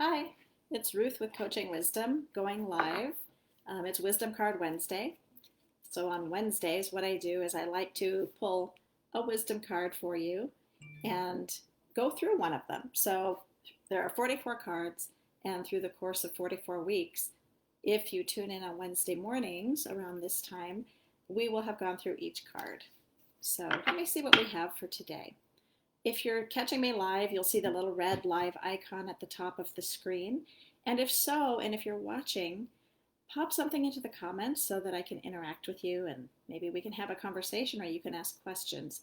Hi, it's Ruth with Coaching Wisdom going live. It's Wisdom Card Wednesday. So on Wednesdays, what I do is I like to pull a wisdom card for you and go through one of them. So there are 44 cards, and through the course of 44 weeks, if you tune in on Wednesday mornings around this time, we will have gone through each card. So let me see what we have for today. If you're catching me live, you'll see the little red live icon at the top of the screen. And if so, and if you're watching, pop something into the comments so that I can interact with you and maybe we can have a conversation or you can ask questions.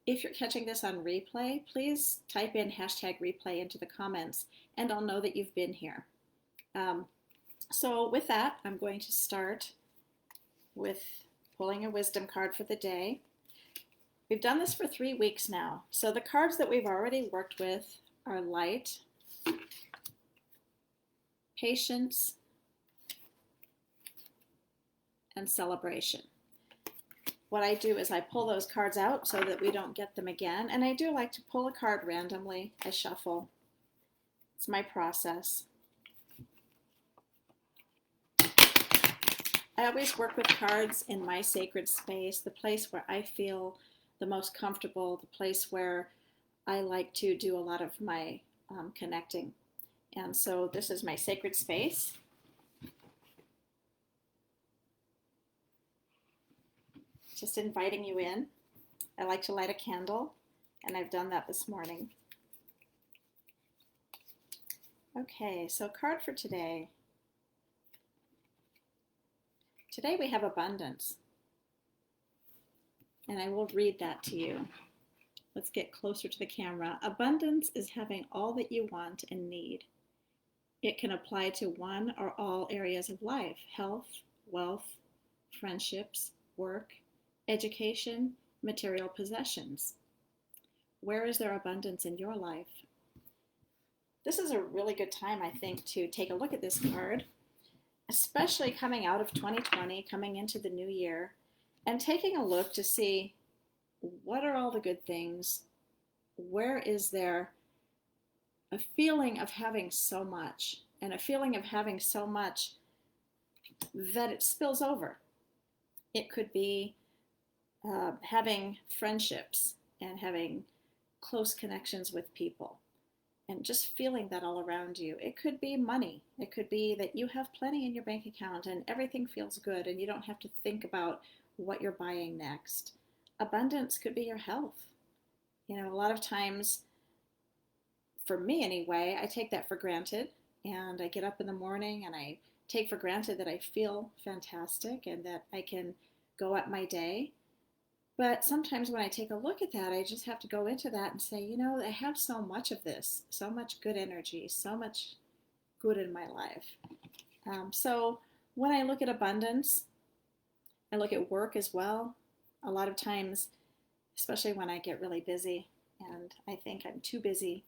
If you're catching this on replay, please type in #replay into the comments and I'll know that you've been here. So with that, I'm going to start with pulling a wisdom card for the day. We've done this for 3 weeks now. So the cards that we've already worked with are light, patience, and celebration. What I do is I pull those cards out so that we don't get them again. And I do like to pull a card randomly. I shuffle. It's my process. I always work with cards in my sacred space, the place where I feel the most comfortable, the place where I like to do a lot of my connecting. And so this is my sacred space. Just inviting you in. I like to light a candle, and I've done that this morning. Okay, so card for today. Today we have abundance. And I will read that to you. Let's get closer to the camera. Abundance is having all that you want and need. It can apply to one or all areas of life: health, wealth, friendships, work, education, material possessions. Where is there abundance in your life? This is a really good time, I think, to take a look at this card, especially coming out of 2020, coming into the new year, and taking a look to see what are all the good things, where is there a feeling of having so much, and a feeling of having so much that it spills over. It could be having friendships and having close connections with people and just feeling that all around you. It could be money. It could be that you have plenty in your bank account and everything feels good and you don't have to think about what you're buying next. Abundance could be your health. You know, a lot of times, for me anyway, I take that for granted, and I get up in the morning and I take for granted that I feel fantastic and that I can go at my day. But sometimes when I take a look at that, I just have to go into that and say, you know, I have so much of this, so much good energy, so much good in my life. So when I look at abundance, I look at work as well. A lot of times, especially when I get really busy and I think I'm too busy,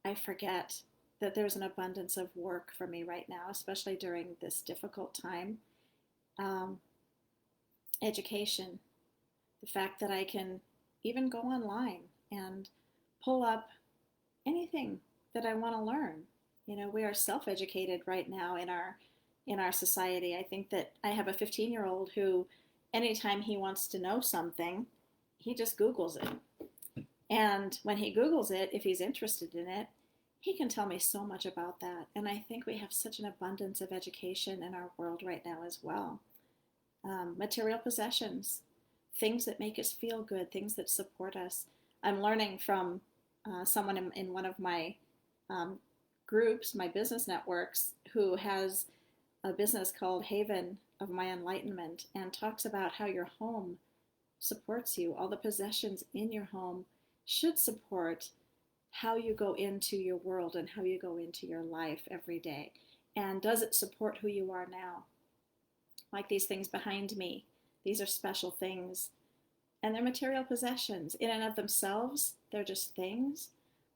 I forget that there's an abundance of work for me right now, especially during this difficult time. Education, the fact that I can even go online and pull up anything that I want to learn. You know, we are self-educated right now in our society. I think that I have a 15-year-old who, anytime he wants to know something, he just Googles it. And when he Googles it, if he's interested in it, he can tell me so much about that. And I think we have such an abundance of education in our world right now as well. Material possessions, things that make us feel good, things that support us. I'm learning from someone in one of my groups, my business networks, who has a business called Haven of My Enlightenment and talks about how your home supports you. All the possessions in your home should support how you go into your world and how you go into your life every day. And does it support who you are now? Like these things behind me, these are special things. And they're material possessions. In and of themselves, they're just things.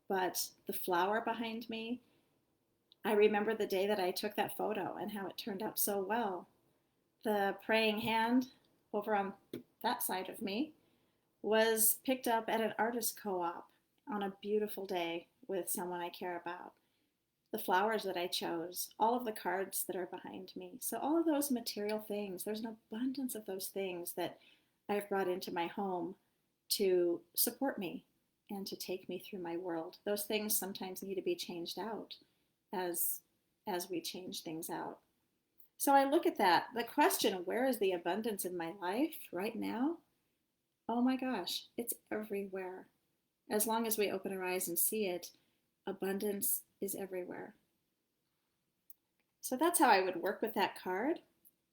But the flower behind me, I remember the day that I took that photo and how it turned out so well. The praying hand over on that side of me was picked up at an artist co-op on a beautiful day with someone I care about. the flowers that I chose, all of the cards that are behind me. So all of those material things, there's an abundance of those things that I've brought into my home to support me and to take me through my world. Those things sometimes need to be changed out as we change things out. So I look at that. The question, where is the abundance in my life right now? Oh my gosh, it's everywhere. As long as we open our eyes and see it, abundance is everywhere. So that's how I would work with that card.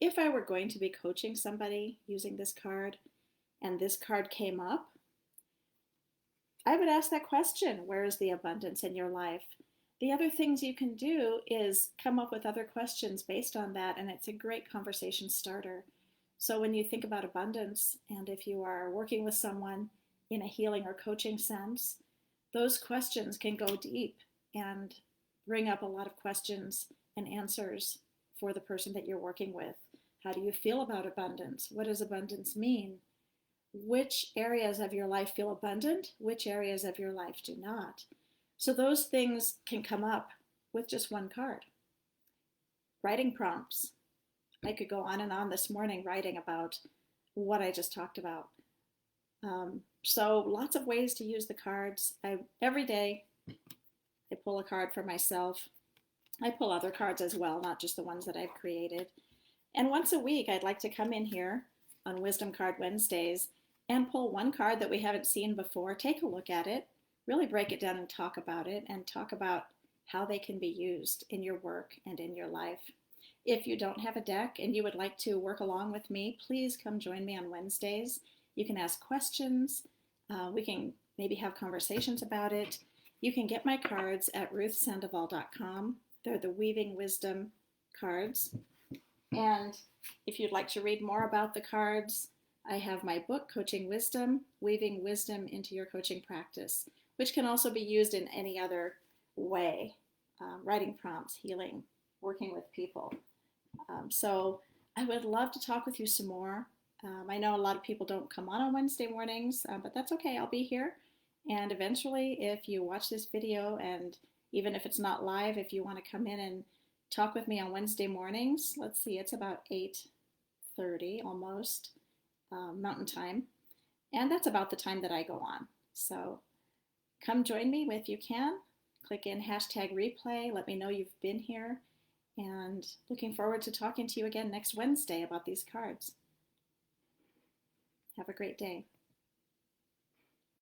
If I were going to be coaching somebody using this card and this card came up, I would ask that question, where is the abundance in your life? The other things you can do is come up with other questions based on that, and it's a great conversation starter. So when you think about abundance, and if you are working with someone in a healing or coaching sense, those questions can go deep and bring up a lot of questions and answers for the person that you're working with. How do you feel about abundance? What does abundance mean? Which areas of your life feel abundant? Which areas of your life do not? So those things can come up with just one card. Writing prompts. I could go on and on this morning writing about what I just talked about. So lots of ways to use the cards. Every day I pull a card for myself. I pull other cards as well, not just the ones that I've created. And once a week I'd like to come in here on Wisdom Card Wednesdays and pull one card that we haven't seen before, take a look at it, really break it down and talk about it, and talk about how they can be used in your work and in your life. If you don't have a deck and you would like to work along with me, please come join me on Wednesdays. You can ask questions. We can maybe have conversations about it. You can get my cards at ruthsandoval.com. They're the Weaving Wisdom cards. And if you'd like to read more about the cards, I have my book, Coaching Wisdom, Weaving Wisdom into Your Coaching Practice, which can also be used in any other way, writing prompts, healing, working with people. So I would love to talk with you some more. I know a lot of people don't come on Wednesday mornings, but that's okay. I'll be here. And eventually, if you watch this video, and even if it's not live, if you want to come in and talk with me on Wednesday mornings, let's see, it's about 8:30 almost Mountain Time. And that's about the time that I go on. So come join me if you can. Click in #replay. Let me know you've been here. And looking forward to talking to you again next Wednesday about these cards. Have a great day.